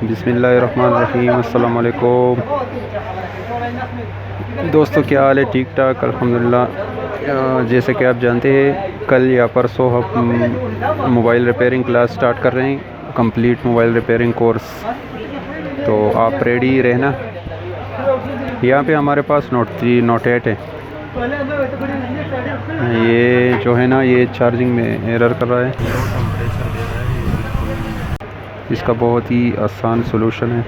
बिस्मिल्लाहिर्रहमानिर्रहीम। अस्सलाम वालेकुम दोस्तों, क्या हाल है? ठीक ठाक अल्हम्दुलिल्लाह। जैसे कि आप जानते हैं, कल या परसों हम मोबाइल रिपेयरिंग क्लास स्टार्ट कर रहे हैं, कंप्लीट मोबाइल रिपेयरिंग कोर्स। तो आप रेडी रहना। यहाँ पे हमारे पास नोट 8 है। ये जो है ना, ये चार्जिंग में एरर कर रहा है। लो टेम्परेचर दे रहा है ये बिल्कुल। इसका बहुत ही आसान सलूशन है।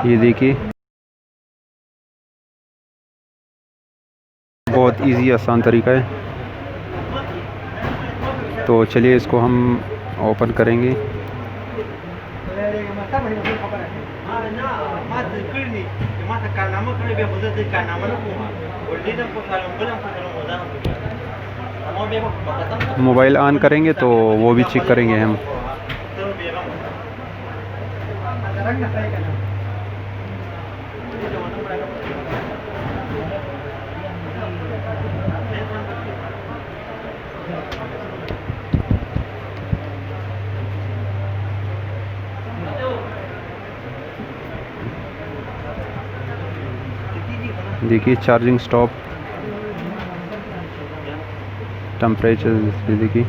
ये देखिए, बहुत इजी आसान तरीका है। तो चलिए इसको हम ओपन करेंगे। मोबाइल ऑन करेंगे तो वो भी चेक करेंगे हम। देखिए चार्जिंग स्टॉप, टेम्परेचर देखिए।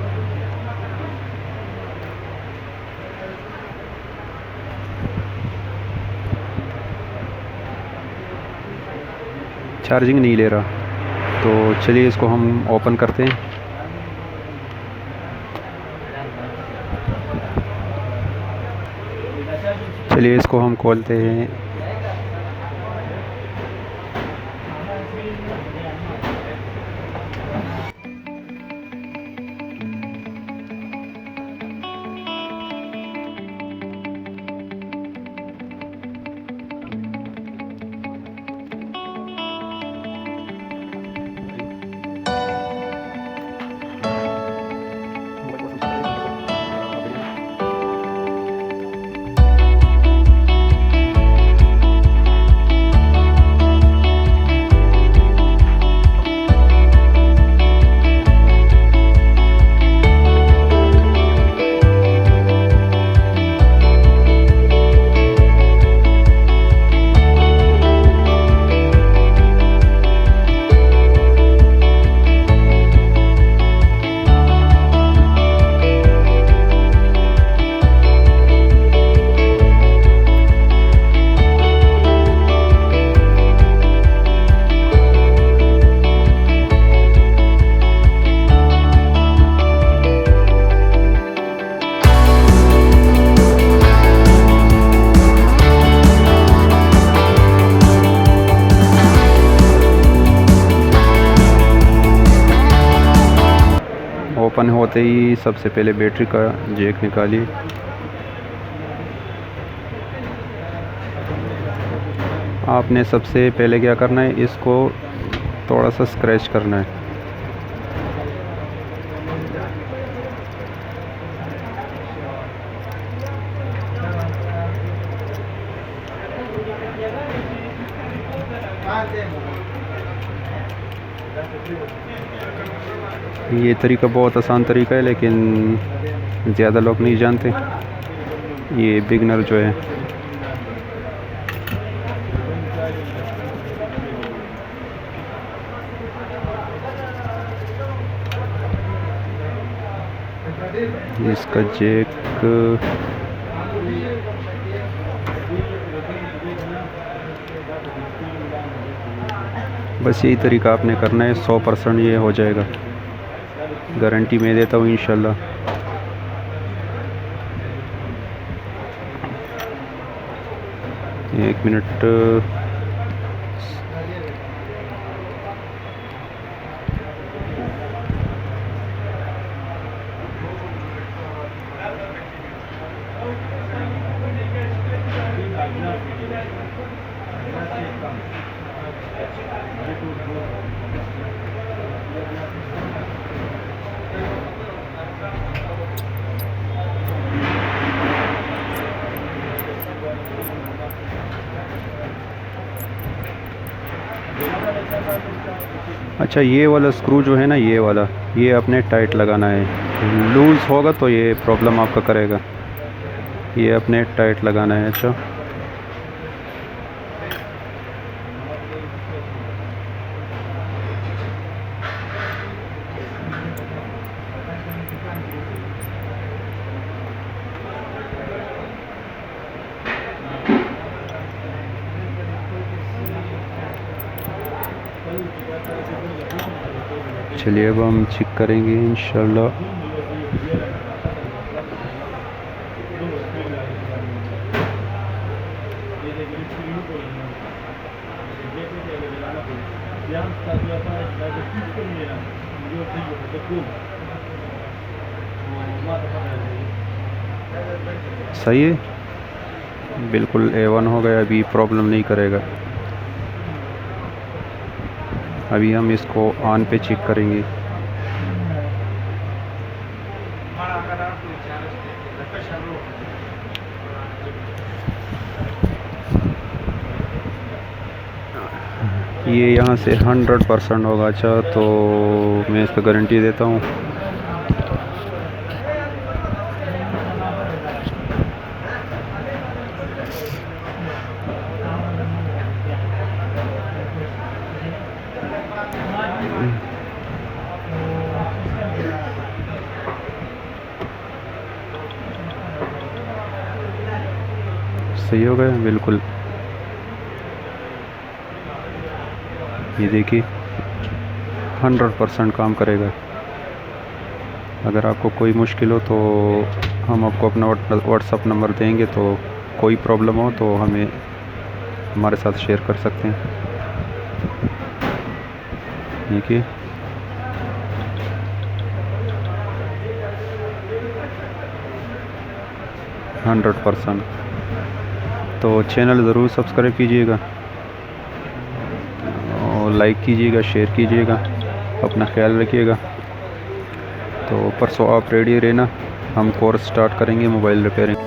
चार्जिंग नहीं ले रहा। तो चलिए इसको हम ओपन करते हैं। चलिए इसको हम खोलते हैं। ओपन होते ही सबसे पहले बैटरी का जैक निकालिए। आपने सबसे पहले क्या करना है, इसको थोड़ा सा स्क्रैच करना है। ये तरीका बहुत आसान तरीका है, लेकिन ज़्यादा लोग नहीं जानते। ये बिगनर जो है, इसका जैक बस यही तरीका आपने करना है। 100% ये हो जाएगा, गारंटी मैं देता हूँ इंशाल्लाह। एक मिनट। अच्छा, ये वाला स्क्रू जो है ना, ये वाला, ये अपने टाइट लगाना है। लूज़ होगा तो ये प्रॉब्लम आपका करेगा। ये अपने टाइट लगाना है। अच्छा, चलिए अब हम चेक करेंगे इंशाल्लाह। सही है, बिल्कुल A1 हो गया। अभी प्रॉब्लम नहीं करेगा। अभी हम इसको ऑन पे चेक करेंगे। ये यहाँ से 100% होगा। अच्छा, तो मैं इस पर गारंटी देता हूँ। सही हो गया बिल्कुल। ये देखिए 100% काम करेगा। अगर आपको कोई मुश्किल हो तो हम आपको अपना व्हाट्सअप नंबर देंगे, तो कोई प्रॉब्लम हो तो हमें हमारे साथ शेयर कर सकते हैं। देखिए हंड्रेड %। तो चैनल ज़रूर सब्सक्राइब कीजिएगा और लाइक कीजिएगा, शेयर कीजिएगा। अपना ख्याल रखिएगा। तो परसों आप रेडी रहना, हम कोर्स स्टार्ट करेंगे मोबाइल रिपेयरिंग।